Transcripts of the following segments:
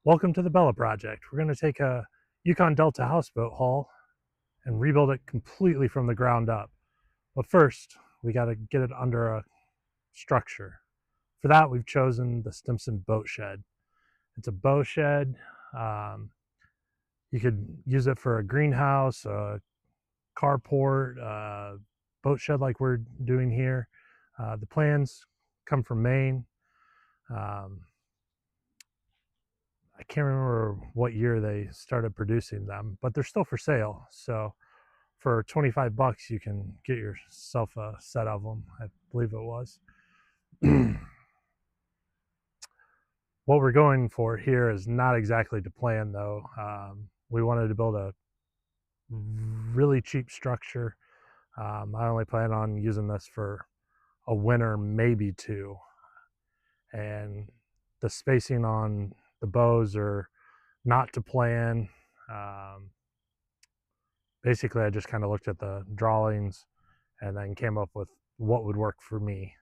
Welcome to the Bella Project. We're going to take a Yukon Delta houseboat hull and rebuild it completely from the ground up. But first, we got to get it under a structure. For that, we've chosen the Stimson boat shed. It's a bow shed. Um, you could use it for a greenhouse, a carport, a boat shed like we're doing here. The plans come from Maine. Um, I can't remember what year they started producing them, but they're still for sale. So for 25 bucks, you can get yourself a set of them. I believe it was. What we're going for here is not exactly to plan, though. We wanted to build a really cheap structure. I only plan on using this for a winter, maybe two. And the spacing on the bows are not to plan. Um, Basically, I just kind of looked at the drawings and then came up with what would work for me.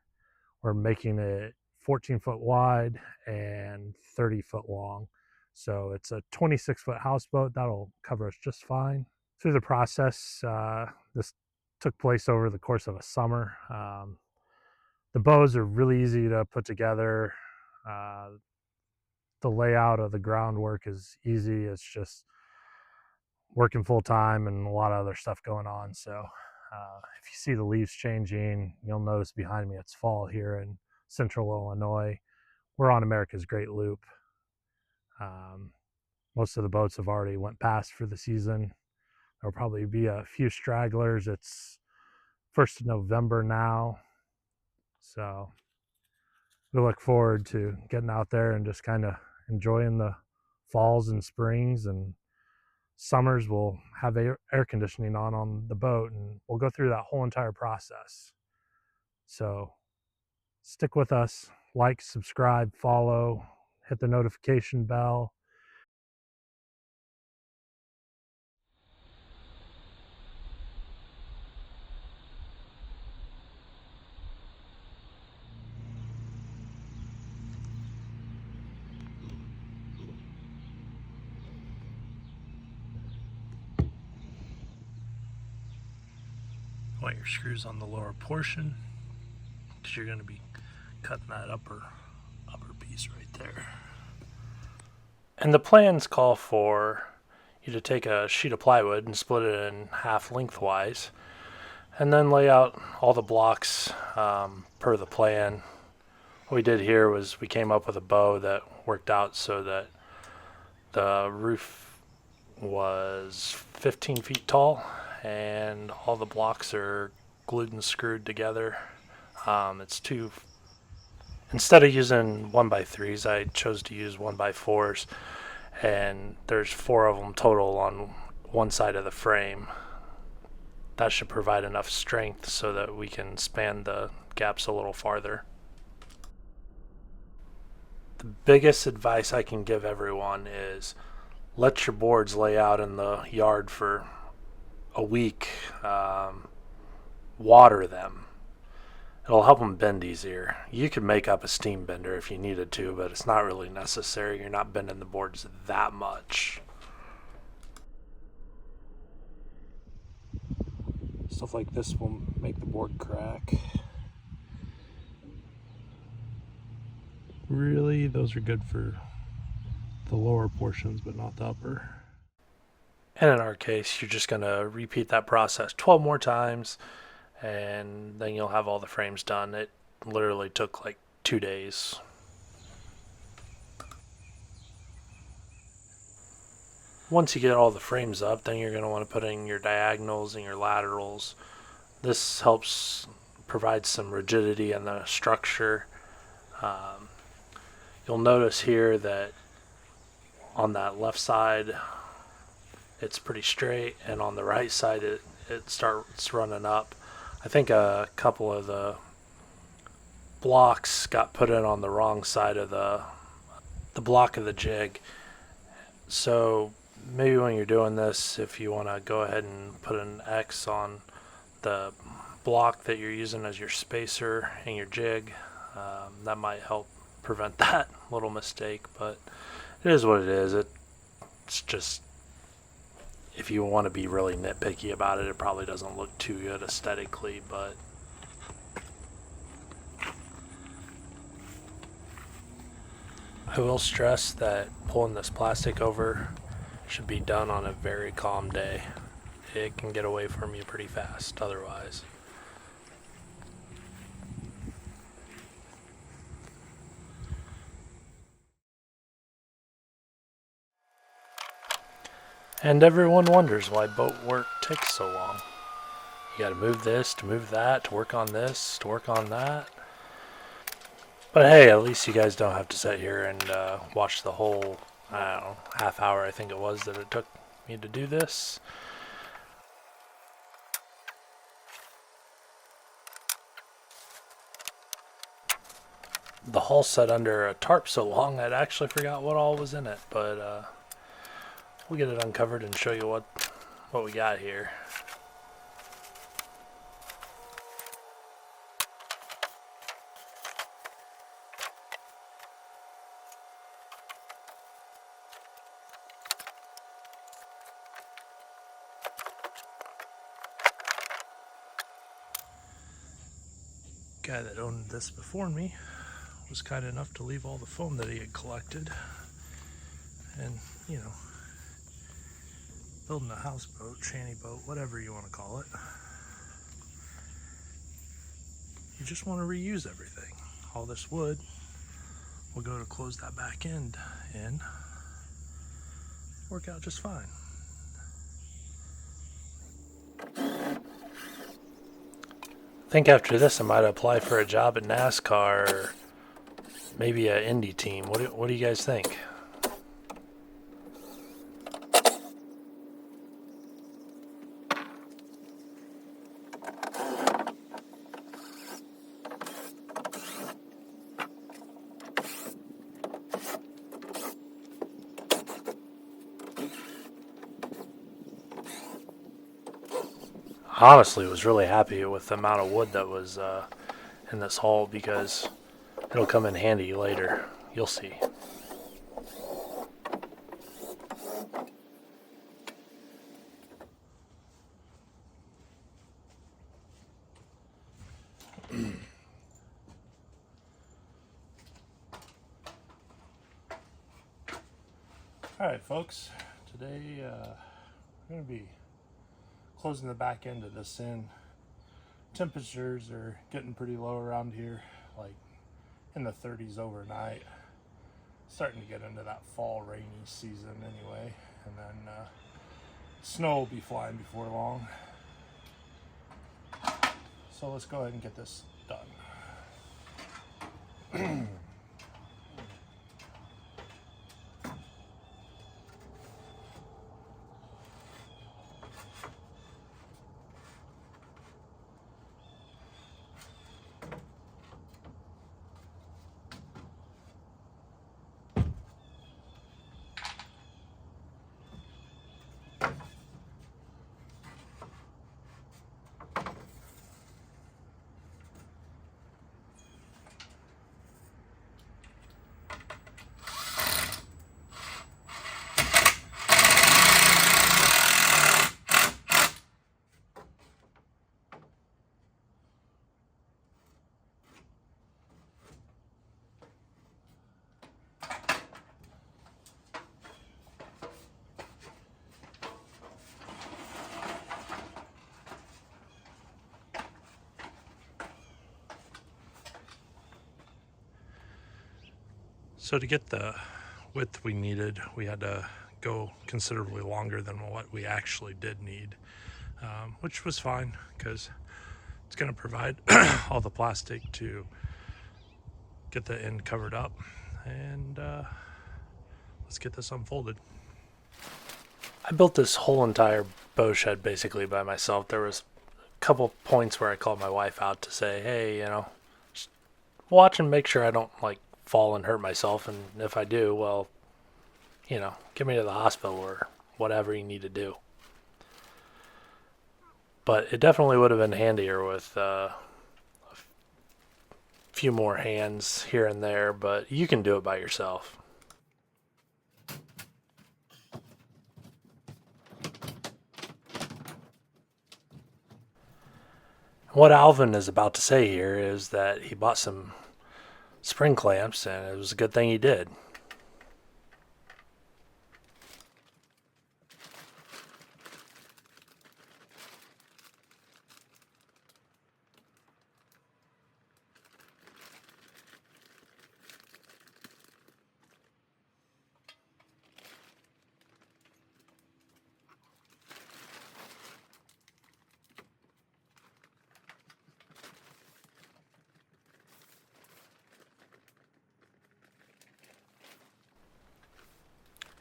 We're making it 14-foot wide and 30-foot long. So it's a 26-foot houseboat. That'll cover us just fine. Through the process, this took place over the course of a summer. The bows are really easy to put together. Uh, the layout of the groundwork is easy. It's just working full time and a lot of other stuff going on. So if you see the leaves changing, you'll notice behind me it's fall here in central Illinois. We're on America's Great Loop. Um, Most of the boats have already went past for the season. There'll probably be a few stragglers. It's 1st of November now. So we look forward to getting out there and just kind of enjoying the falls and springs, and summers we'll have air conditioning on the boat, and we'll go through that whole entire process. So stick with us, like, subscribe, follow, hit the notification bell. Want your screws on the lower portion, because you're going to be cutting that upper piece right there. And the plans call for you to take a sheet of plywood and split it in half lengthwise, and then lay out all the blocks per the plan. What we did here was we came up with a bow that worked out so that the roof was 15 feet tall and all the blocks are glued and screwed together. It's two. Instead of using 1x3s, I chose to use 1x4s, and there's four of them total on one side of the frame. That should provide enough strength so that we can span the gaps a little farther. The biggest advice I can give everyone is let your boards lay out in the yard for a week. Water them. It'll help them bend easier. You could make up a steam bender if you needed to, but it's not really necessary. You're not bending the boards that much. Stuff like this will make the board crack. Really, those are good for the lower portions, but not the upper. And in our case, you're just going to repeat that process 12 more times, and then you'll have all the frames done. It literally took like 2 days. Once you get all the frames up, then you're going to want to put in your diagonals and your laterals. This helps provide some rigidity in the structure. You'll notice here that on that left side it's pretty straight, and on the right side it starts running up. I think a couple of the blocks got put in on the wrong side of the block of the jig. So maybe when you're doing this, if you want to go ahead and put an X on the block that you're using as your spacer and your jig, that might help prevent that little mistake. But it is what it is. It's just, if you want to be really nitpicky about it, it probably doesn't look too good aesthetically, but I will stress that pulling this plastic over should be done on a very calm day. It can get away from you pretty fast otherwise. And everyone wonders why boat work takes so long. You gotta move this, to move that, to work on this, to work on that. But hey, at least you guys don't have to sit here and watch the whole, I don't know, half hour I think it was that it took me to do this. The hull set under a tarp so long I'd actually forgot what all was in it, but we'll get it uncovered and show you what we got here. Guy that owned this before me was kind enough to leave all the foam that he had collected. And, you know, building a houseboat, shanty boat, whatever you want to call it, you just want to reuse everything. All this wood will go to close that back end in, work out just fine. I think after this I might apply for a job at NASCAR or maybe an Indy team. What do you guys think? Honestly, was really happy with the amount of wood that was in this haul because it'll come in handy later. You'll see. Alright folks, today we're going to be closing the back end of this in. Temperatures are getting pretty low around here, like in the 30s overnight. Starting to get into that fall rainy season anyway, and then snow will be flying before long. So let's go ahead and get this done. So to get the width we needed, we had to go considerably longer than what we actually did need, which was fine because it's going to provide all the plastic to get the end covered up. And let's get this unfolded. I built this whole entire bow shed basically by myself. There was a couple points where I called my wife out to say, hey, just watch and make sure I don't fall and hurt myself, and if I do, well, get me to the hospital or whatever you need to do. But it definitely would have been handier with a few more hands here and there, but you can do it by yourself. What Alvin is about to say here is that he bought some spring clamps, and it was a good thing he did.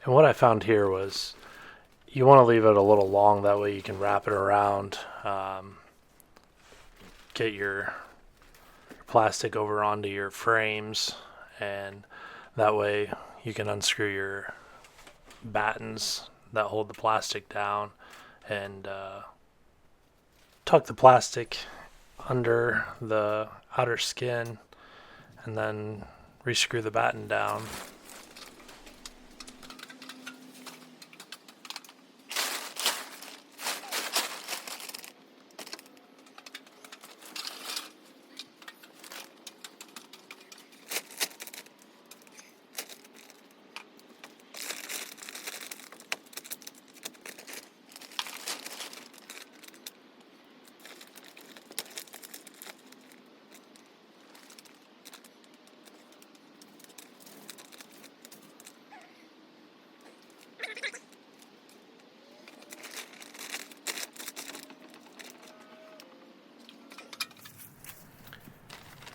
And what I found here was you want to leave it a little long, that way you can wrap it around, get your plastic over onto your frames, and that way you can unscrew your battens that hold the plastic down and tuck the plastic under the outer skin and then rescrew the batten down.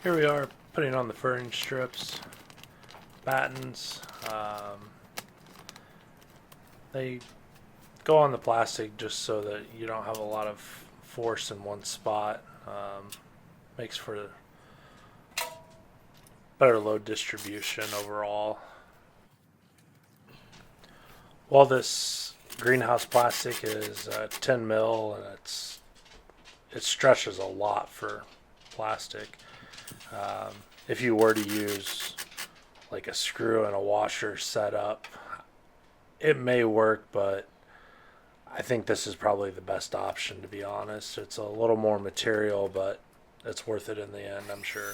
Here we are putting on the furring strips, battens. They go on the plastic just so that you don't have a lot of force in one spot. Makes for better load distribution overall. While this greenhouse plastic is 10 mil and it stretches a lot for plastic. If you were to use like a screw and a washer setup, it may work, but I think this is probably the best option, to be honest. It's a little more material, but it's worth it in the end, I'm sure.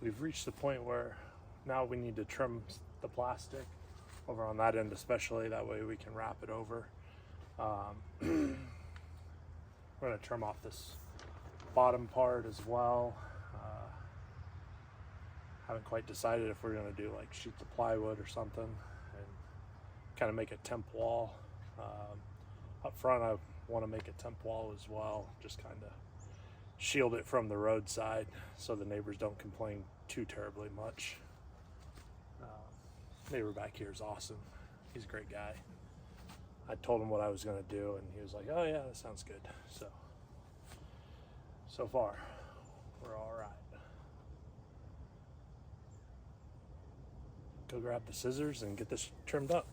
we've reached the point where now we need to trim the plastic over on that end especially, that way we can wrap it over. We're going to trim off this bottom part as well. Haven't quite decided if we're going to do like sheets of plywood or something and kind of make a temp wall. Up front I want to make a temp wall as well, just kind of shield it from the roadside so the neighbors don't complain too terribly much. Neighbor back here is awesome. He's a great guy. I told him what I was going to do and he was like, oh yeah, that sounds good. So far we're all right. Go grab the scissors and get this trimmed up.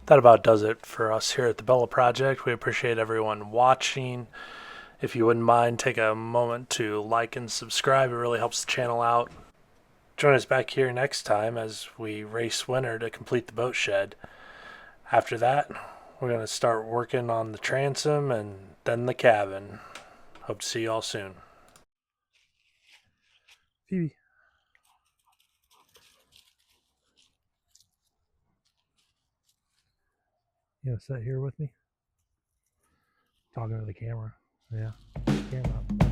that about does it for us here at the Bella Project. We appreciate everyone watching. If you wouldn't mind, take a moment to like and subscribe. It really helps the channel out. Join us back here next time as we race Winter to complete the boat shed. After that, we're going to start working on the transom and then the cabin. Hope to see you all soon. Phoebe. You gonna sit here with me? Talking to the camera. Yeah. Camera.